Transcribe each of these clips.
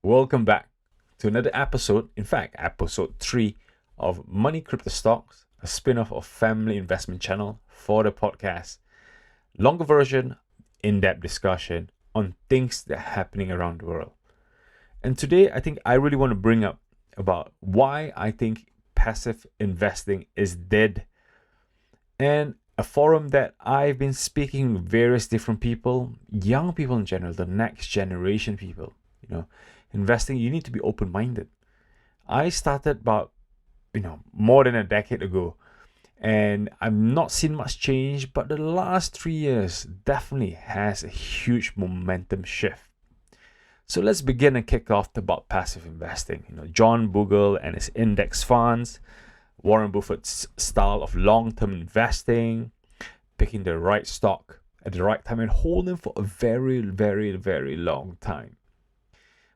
Welcome back to another episode, in fact, episode 3 of Money Crypto Stocks, a spin-off of Family Investment Channel for the podcast. Longer version, in-depth discussion on things that are happening around the world. And today, I think I really want to bring up about why I think passive investing is dead. And a forum that I've been speaking with various different people, young people in general, the next generation people, investing, you need to be open-minded. I started about, more than a decade ago, and I've not seen much change, but the last 3 years definitely has a huge momentum shift. So let's begin and kick off about passive investing. John Bogle and his index funds, Warren Buffett's style of long-term investing, picking the right stock at the right time and holding for a very, very, very long time.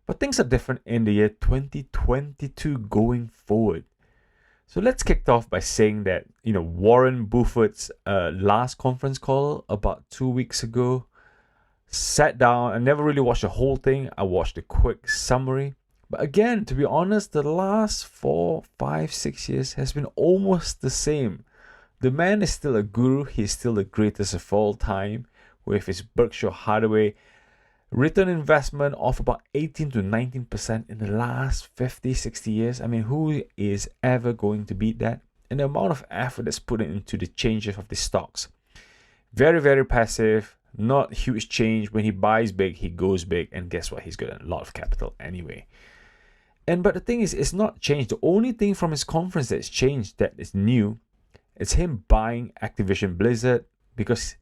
But things are different in the year 2022 going forward. So let's kick off by saying that, Warren Buffett's last conference call about 2 weeks ago, sat down. I never really watched the whole thing. I watched a quick summary. But again, to be honest, the last 4, 5, 6 years has been almost the same. The man is still a guru. He's still the greatest of all time with his Berkshire Hathaway return investment of about 18 to 19% in the last 50, 60 years. I mean, who is ever going to beat that? And the amount of effort that's put into the changes of the stocks. Very, very passive, not huge change. When he buys big, he goes big. And guess what? He's got a lot of capital anyway. But the thing is, it's not changed. The only thing from his conference that's changed, that is new, is him buying Activision Blizzard, because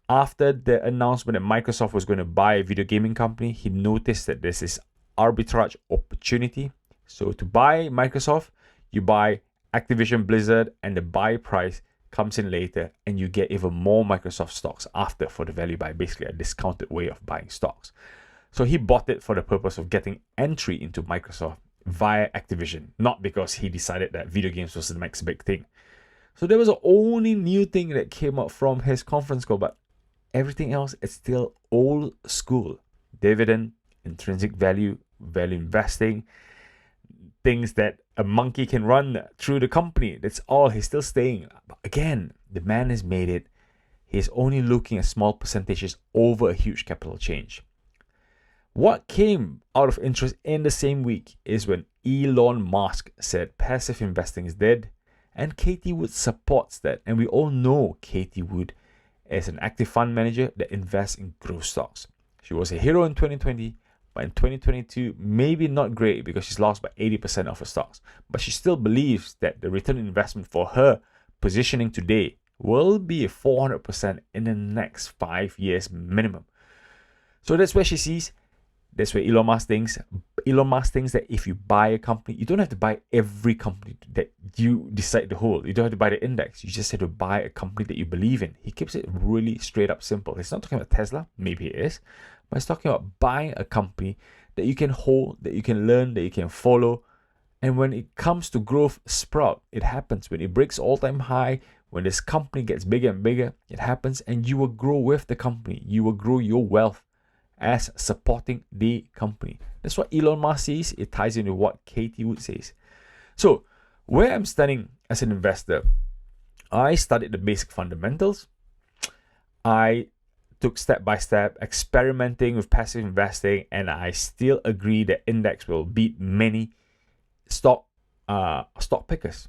after the announcement that Microsoft was going to buy a video gaming company, he noticed that there's this arbitrage opportunity. So to buy Microsoft, you buy Activision Blizzard, and the buy price comes in later, and you get even more Microsoft stocks after for the value buy, basically a discounted way of buying stocks. So he bought it for the purpose of getting entry into Microsoft via Activision, not because he decided that video games was the next big thing. So that was the only new thing that came up from his conference call, but everything else is still old school. Dividend, intrinsic value, value investing, things that a monkey can run through the company. That's all. He's still staying. But again, the man has made it. He's only looking at small percentages over a huge capital change. What came out of interest in the same week is when Elon Musk said passive investing is dead, and Katie Wood supports that. And we all know Katie Wood as an active fund manager that invests in growth stocks. She was a hero in 2020, but in 2022, maybe not great because she's lost by 80% of her stocks. But she still believes that the return on investment for her positioning today will be 400% in the next 5 years minimum. So that's where she sees. That's where Elon Musk thinks. Elon Musk thinks that if you buy a company, you don't have to buy every company that you decide to hold. You don't have to buy the index. You just have to buy a company that you believe in. He keeps it really straight up simple. He's not talking about Tesla. Maybe it is. But he's talking about buying a company that you can hold, that you can learn, that you can follow. And when it comes to growth sprout, it happens. When it breaks all-time high, when this company gets bigger and bigger, it happens. And you will grow with the company. You will grow your wealth as supporting the company. That's what Elon Musk says. It ties into what Katie Wood says. So where I'm standing as an investor, I studied the basic fundamentals. I took step by step experimenting with passive investing, and I still agree that index will beat many stock pickers.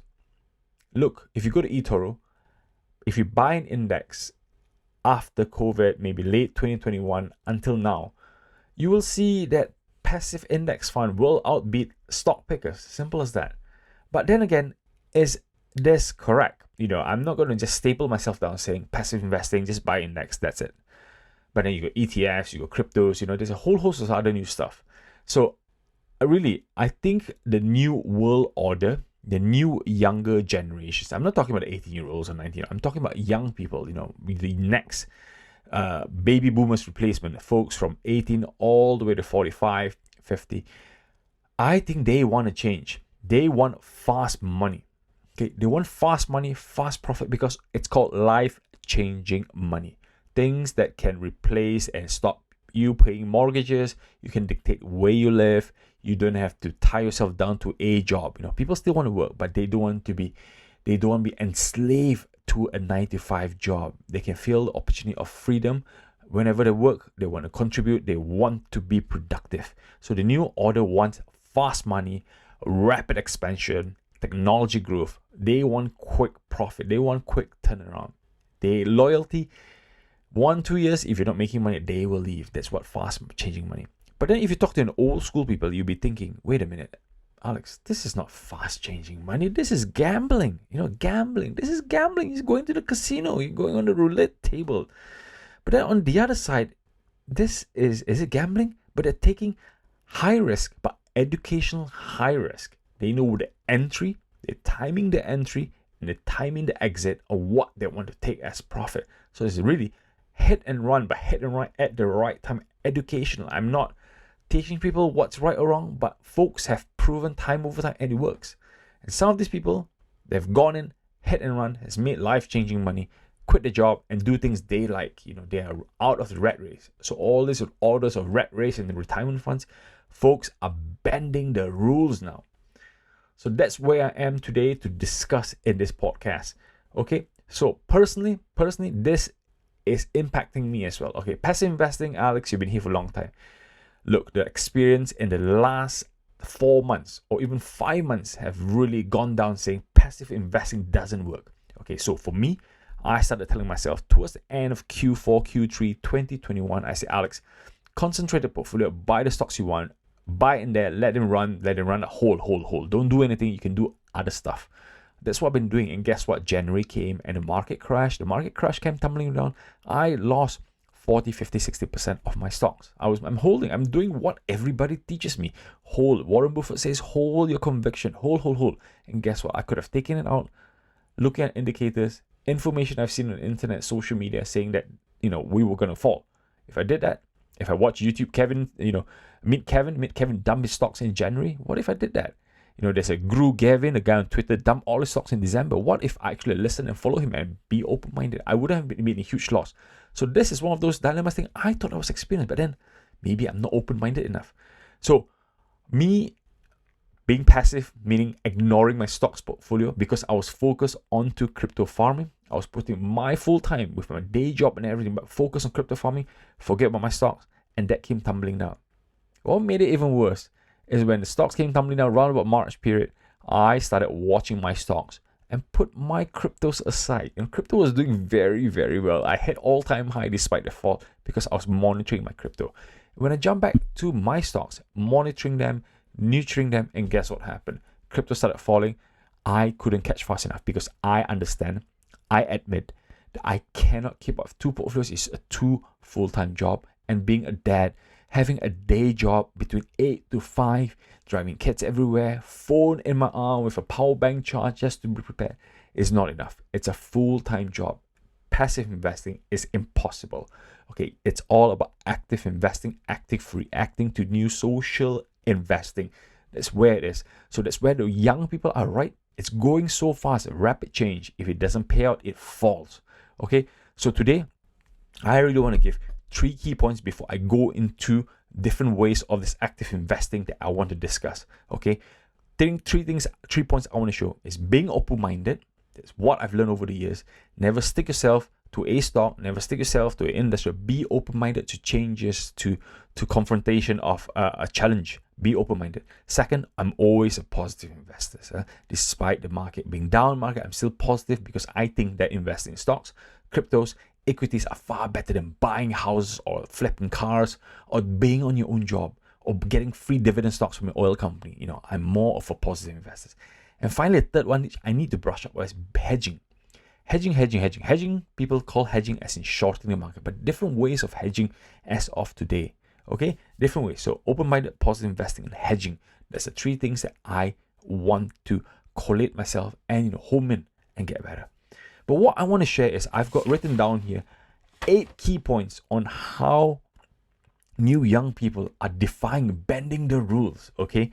Look, if you go to eToro, if you buy an index after COVID, maybe late 2021 until now, you will see that passive index fund will outbeat stock pickers. Simple as that. But then again, is this correct? I'm not going to just staple myself down saying passive investing, just buy index, that's it. But then you got ETFs, you got cryptos, there's a whole host of other new stuff. So I think the new world order, the new younger generations, I'm not talking about the 18-year-olds or 19, I'm talking about young people, the next baby boomers replacement, folks from 18 all the way to 45, 50. I think they want to change. They want fast money. Okay, they want fast money, fast profit, because it's called life-changing money. Things that can replace and stop you paying mortgages. You can dictate where you live. You don't have to tie yourself down to a job. People still want to work, but they don't want to be enslaved to a 9-to-5 job. They can feel the opportunity of freedom. Whenever they work, they want to contribute. They want to be productive. So the new order wants fast money, rapid expansion, technology growth. They want quick profit. They want quick turnaround. They loyalty. 1-2 years, if you're not making money, they will leave. That's what fast changing money. But then if you talk to an old school people, you'll be thinking, wait a minute, Alex, this is not fast changing money. This is gambling. Gambling. This is gambling. You're going to the casino. You're going on the roulette table. But then on the other side, is it gambling? But they're taking high risk, but educational high risk. They know the entry, they're timing the entry, and they're timing the exit of what they want to take as profit. So it's really hit and run, but hit and run at the right time. Educational. I'm not teaching people what's right or wrong, but folks have proven time over time and it works. And some of these people, they've gone in, hit and run, has made life-changing money, quit the job and do things they like. They are out of the rat race. So all these orders of rat race in the retirement funds, folks are bending the rules now. So that's where I am today to discuss in this podcast. Okay, so personally, this is impacting me as well. Okay, passive investing, Alex, you've been here for a long time. Look, the experience in the last 4 months or even 5 months have really gone down saying passive investing doesn't work. Okay, so for me, I started telling myself towards the end of Q4, Q3, 2021, I said, Alex, concentrate the portfolio, buy the stocks you want, buy in there, let them run, hold. Don't do anything, you can do other stuff. That's what I've been doing. And guess what? January came and the market crashed. The market crash came tumbling down. I lost 40, 50, 60% of my stocks. I'm holding. I'm doing what everybody teaches me. Hold. Warren Buffett says, hold your conviction. Hold. And guess what? I could have taken it out, looking at indicators, information I've seen on the internet, social media saying that, we were going to fall. If I did that, if I watched YouTube, meet Kevin dump his stocks in January. What if I did that? There's a Guru Gavin, a guy on Twitter, dump all his stocks in December. What if I actually listen and follow him and be open-minded? I would have been a huge loss. So this is one of those dilemmas things I thought I was experienced, but then maybe I'm not open-minded enough. So me being passive, meaning ignoring my stocks portfolio because I was focused onto crypto farming. I was putting my full time with my day job and everything, but focus on crypto farming, forget about my stocks, and that came tumbling down. What made it even worse is when the stocks came tumbling down around about March period, I started watching my stocks and put my cryptos aside. And crypto was doing very, very well. I hit all-time high despite the fall because I was monitoring my crypto. When I jumped back to my stocks, monitoring them, nurturing them, and guess what happened? Crypto started falling. I couldn't catch fast enough because I understand, I admit that I cannot keep up. 2 portfolios is a 2 full-time job, and being a dad, having a day job between 8 to 5, driving kids everywhere, phone in my arm with a power bank charge just to be prepared is not enough. It's a full-time job. Passive investing is impossible. Okay, it's all about active investing, active reacting to new social investing. That's where it is. So that's where the young people are, right? It's going so fast, rapid change. If it doesn't pay out, it falls. Okay, so today, I really want to give 3 key points before I go into different ways of this active investing that I want to discuss. Okay, 3 points I want to show is being open-minded. That's what I've learned over the years. Never stick yourself to a stock, never stick yourself to an industry. Be open-minded to changes, to confrontation of a challenge. Be open-minded. Second, I'm always a positive investor. Despite the market being down market, I'm still positive because I think that investing in stocks, cryptos, equities are far better than buying houses or flipping cars or being on your own job or getting free dividend stocks from an oil company. I'm more of a positive investor. And finally, the third one which I need to brush up was hedging. Hedging, people call hedging as in shorting the market, but different ways of hedging as of today. Okay, different ways. So open-minded, positive investing, and hedging. That's the 3 things that I want to collate myself and home in and get better. But what I want to share is I've got written down here 8 key points on how new young people are defying, bending the rules. Okay,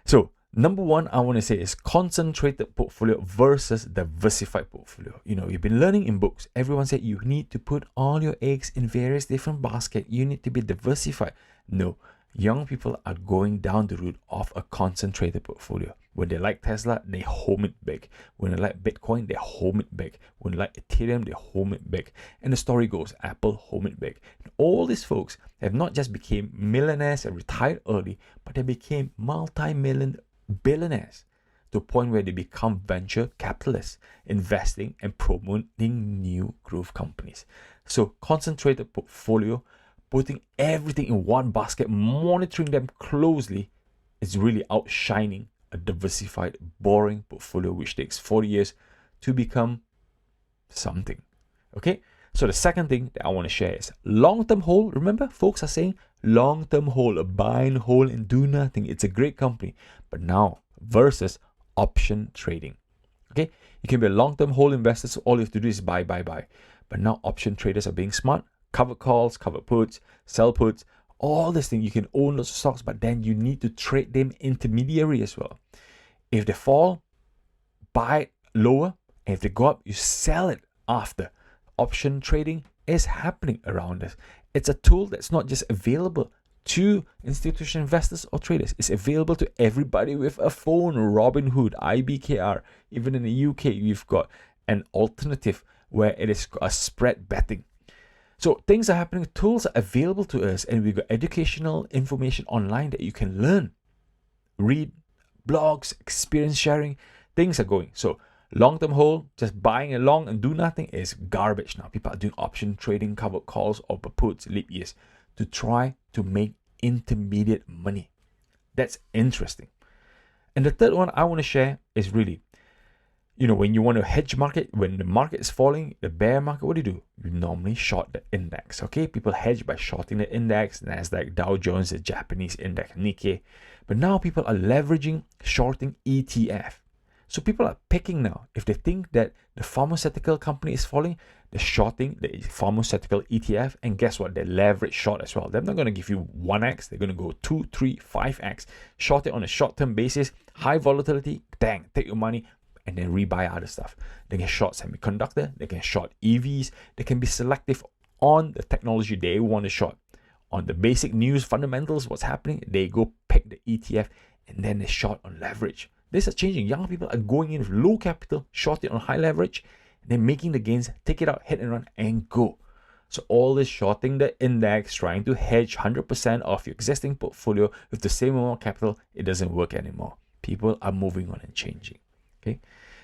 so Number one, I want to say is concentrated portfolio versus diversified portfolio. You've been learning in books. Everyone said you need to put all your eggs in various different baskets. You need to be diversified. No, young people are going down the route of a concentrated portfolio. When they like Tesla, they home it big. When they like Bitcoin, they home it big. When they like Ethereum, they home it big. And the story goes, Apple home it big. And all these folks have not just became millionaires and retired early, but they became multi-million billionaires to a point where they become venture capitalists, investing and promoting new growth companies. So concentrated portfolio, putting everything in one basket, monitoring them closely, is really outshining a diversified, boring portfolio which takes 40 years to become something. Okay, so the second thing that I want to share is long-term hold. Remember, folks are saying long-term hold, buy and hold and do nothing. It's a great company. But now versus option trading. Okay, you can be a long-term hold investor, so all you have to do is buy. But now option traders are being smart. Covered calls, covered puts, sell puts, all this thing. You can own lots of stocks, but then you need to trade them intermediary as well. If they fall, buy it lower, and if they go up, you sell it after. Option trading is happening around us. It's a tool that's not just available to institutional investors or traders. It's available to everybody with a phone. Robinhood, IBKR, even in the UK, you've got an alternative where it is a spread betting. So things are happening, tools are available to us, and we've got educational information online that you can learn, read, blogs, experience sharing, things are going. So long-term hold, just buying along and do nothing is garbage now. People are doing option trading, covered calls, or puts, leap years to try to make intermediate money. That's interesting. And the third one I want to share is really, when you want to hedge market, when the market is falling, the bear market, what do? You normally short the index. Okay, people hedge by shorting the index, Nasdaq, Dow Jones, the Japanese index, Nikkei. But now people are leveraging shorting ETF. So people are picking now. If they think that the pharmaceutical company is falling, they're shorting the pharmaceutical ETF. And guess what? They leverage short as well. They're not going to give you 1x. They're going to go 2, 3, 5x. Short it on a short-term basis. High volatility. Dang, take your money and then rebuy other stuff. They can short semiconductor. They can short EVs. They can be selective on the technology they want to short. On the basic news, fundamentals, what's happening, they go pick the ETF and then they short on leverage. This is changing. Young people are going in with low capital, short it on high leverage, and then making the gains, take it out, hit and run, and go. So all this shorting the index, trying to hedge 100% of your existing portfolio with the same amount of capital, it doesn't work anymore. People are moving on and changing. Okay.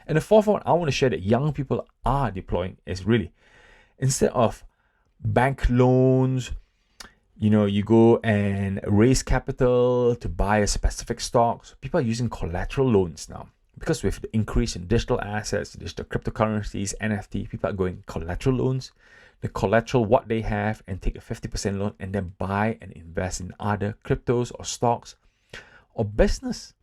And the fourth one I want to share that young people are deploying is really, instead of bank loans, you go and raise capital to buy a specific stock. So people are using collateral loans now. Because with the increase in digital assets, digital cryptocurrencies, NFT, people are going collateral loans. The collateral, what they have, and take a 50% loan and then buy and invest in other cryptos or stocks or business.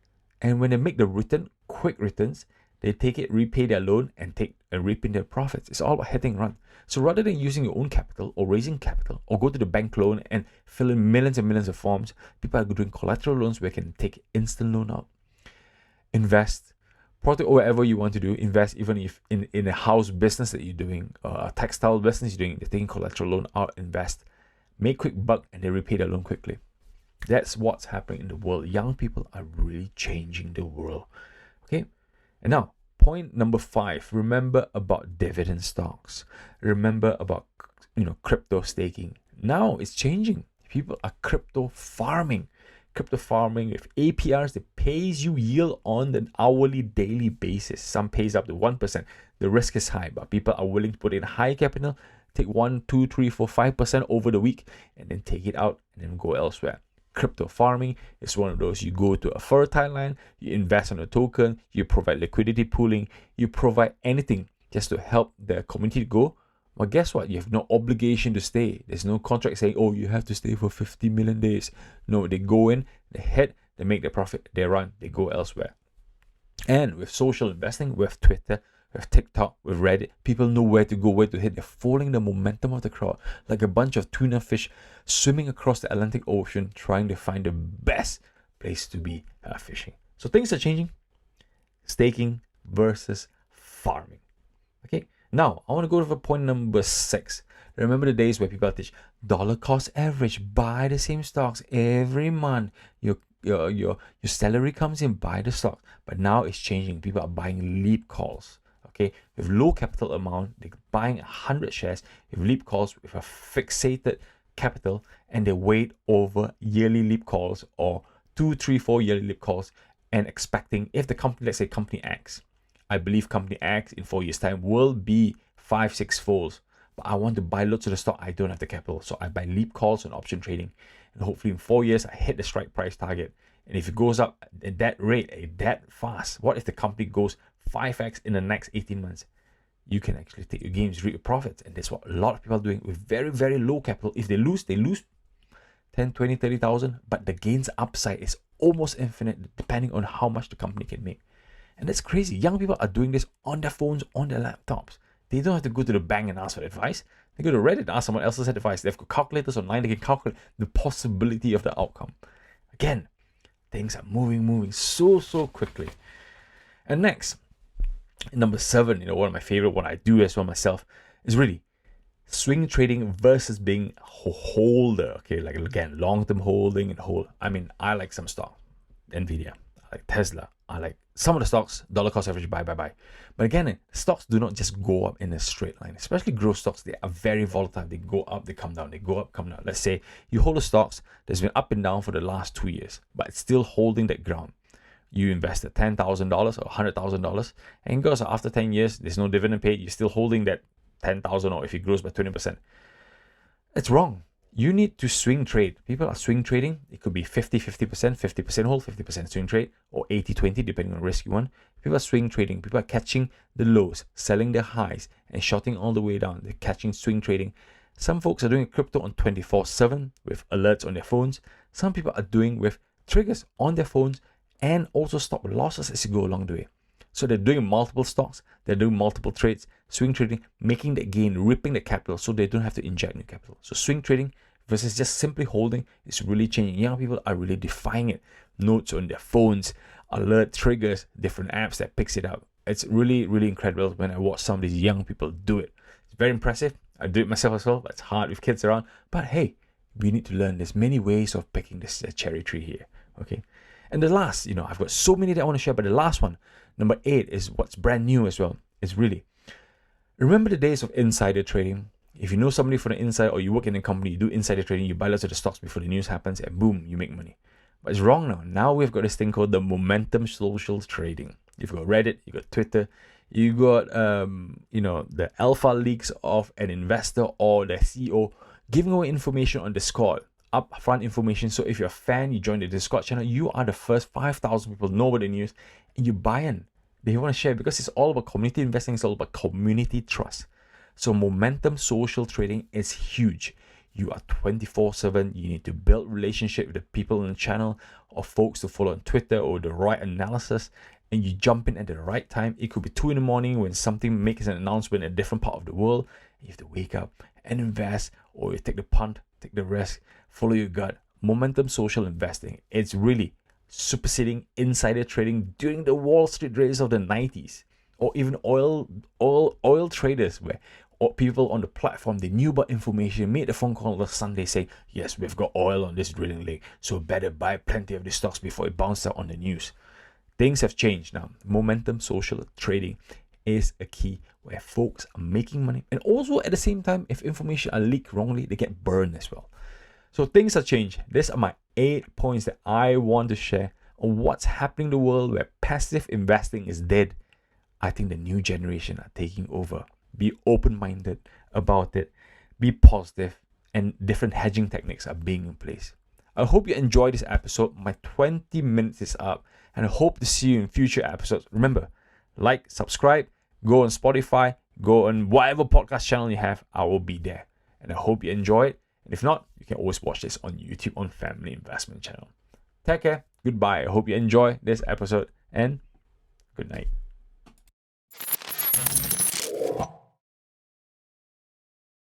And when they make the return, quick returns, they take it, repay their loan, and reaping their profits. It's all about hit and run. So rather than using your own capital or raising capital or go to the bank loan and fill in millions and millions of forms, people are doing collateral loans where you can take instant loan out, invest, protect whatever you want to do, invest even if in a house business that you're doing, a textile business you're doing, they're taking collateral loan out, invest, make quick buck, and they repay their loan quickly. That's what's happening in the world. Young people are really changing the world. Okay. And now, point number 5, remember about dividend stocks. Remember about, crypto staking. Now it's changing. People are crypto farming. Crypto farming with APRs that pays you yield on an hourly, daily basis. Some pays up to 1%. The risk is high, but people are willing to put in high capital, take 1, 2, 3, 4, 5% over the week, and then take it out and then go elsewhere. Crypto farming is one of those. You go to a fertile land, you invest on a token, you provide liquidity pooling, you provide anything just to help the community go. Well, guess what? You have no obligation to stay. There's no contract saying, oh, you have to stay for 50 million days. No, they go in, they hit, they make the profit, they run, they go elsewhere. And with social investing, with Twitter, with TikTok, with Reddit, people know where to go, where to hit. They're following the momentum of the crowd, like a bunch of tuna fish swimming across the Atlantic Ocean, trying to find the best place to be fishing. So things are changing. Staking versus farming. Okay, now I want to go to point number 6. Remember the days where people teach dollar cost average, buy the same stocks every month. Your salary comes in, buy the stock. But now it's changing. People are buying leap calls. Okay, with low capital amount, they're buying 100 shares with leap calls with a fixated capital, and they wait over yearly leap calls or 2, 3, 4 yearly leap calls, and expecting if the company, let's say company X, I believe company X in 4 years time will be 5, 6 folds, but I want to buy lots of the stock, I don't have the capital, so I buy leap calls on option trading, and hopefully in 4 years I hit the strike price target. And if it goes up at that rate, that fast, what if the company goes 5x in the next 18 months? You can actually take your gains, reap your profits, and that's what a lot of people are doing with very, very low capital. If they lose 10, 20, 30,000, but the gains upside is almost infinite depending on how much the company can make. And that's crazy. Young people are doing this on their phones, on their laptops. They don't have to go to the bank and ask for advice. They go to Reddit and ask someone else's advice. They've got calculators online. They can calculate the possibility of the outcome. Again, things are moving so quickly. And next, number 7, one of my favorite, what I do as well myself, is really swing trading versus being a holder. Okay, like again, long-term holding and hold. I mean, I like some stock, nvidia, I like Tesla, I like some of the stocks, dollar cost average, buy. But again, stocks do not just go up in a straight line, especially growth stocks. They are very volatile. They go up, they come down, they go up, come down. Let's say you hold a stocks that's been up and down for the last 2 years, but it's still holding that ground. You invested $10,000 or $100,000, and goes after 10 years, there's no dividend paid, you're still holding that 10,000, or if it grows by 20%. It's wrong. You need to swing trade. People are swing trading. It could be 50% hold, 50% swing trade, or 80-20, depending on the risk you want. People are swing trading. People are catching the lows, selling their highs, and shorting all the way down. They're catching swing trading. Some folks are doing crypto on 24/7 with alerts on their phones. Some people are doing with triggers on their phones and also stop losses as you go along the way. So they're doing multiple stocks, they're doing multiple trades, swing trading, making the gain, ripping the capital so they don't have to inject new capital. So swing trading versus just simply holding is really changing. Young people are really defying it. Notes on their phones, alert triggers, different apps that picks it up. It's really incredible when I watch some of these young people do it. It's very impressive. I do it myself as well, but it's hard with kids around. But hey, we need to learn. There's many ways of picking this cherry tree here. Okay. And the last, I've got so many that I want to share, but the last one, number 8, is what's brand new as well. It's really, remember the days of insider trading? If you know somebody from the inside, or you work in a company, you do insider trading, you buy lots of the stocks before the news happens, and boom, you make money. But it's wrong now. Now we've got this thing called the momentum social trading. You've got Reddit, you got Twitter, you got the alpha leaks of an investor or the CEO giving away information on Discord, upfront information. So if you're a fan, you join the Discord channel, you are the first 5,000 people know about the news, and you buy in. They want to share because it's all about community investing. It's all about community trust. So momentum social trading is huge. You are 24/7. You need to build relationship with the people on the channel or folks to follow on Twitter or the right analysis, and you jump in at the right time. It could be 2 a.m. when something makes an announcement in a different part of the world. You have to wake up and invest, or you take the punt, take the risk, follow your gut. Momentum social investing. It's really superseding insider trading during the Wall Street days of the 90s, or even oil traders, where people on the platform, they knew about information, made a phone call on Sunday saying, yes, we've got oil on this drilling rig, so better buy plenty of the stocks before it bounces out on the news. Things have changed now. Momentum social trading is a key where folks are making money, and also at the same time, if information are leaked wrongly, they get burned as well. So things have changed. These are my 8 points that I want to share on what's happening in the world where passive investing is dead. I think the new generation are taking over. Be open-minded about it. Be positive, and different hedging techniques are being in place. I hope you enjoyed this episode. My 20 minutes is up, and I hope to see you in future episodes. Remember, like, subscribe, go on Spotify, go on whatever podcast channel you have. I will be there. And I hope you enjoy it. And if not, you can always watch this on YouTube on Family Investment Channel. Take care. Goodbye. I hope you enjoy this episode, and good night.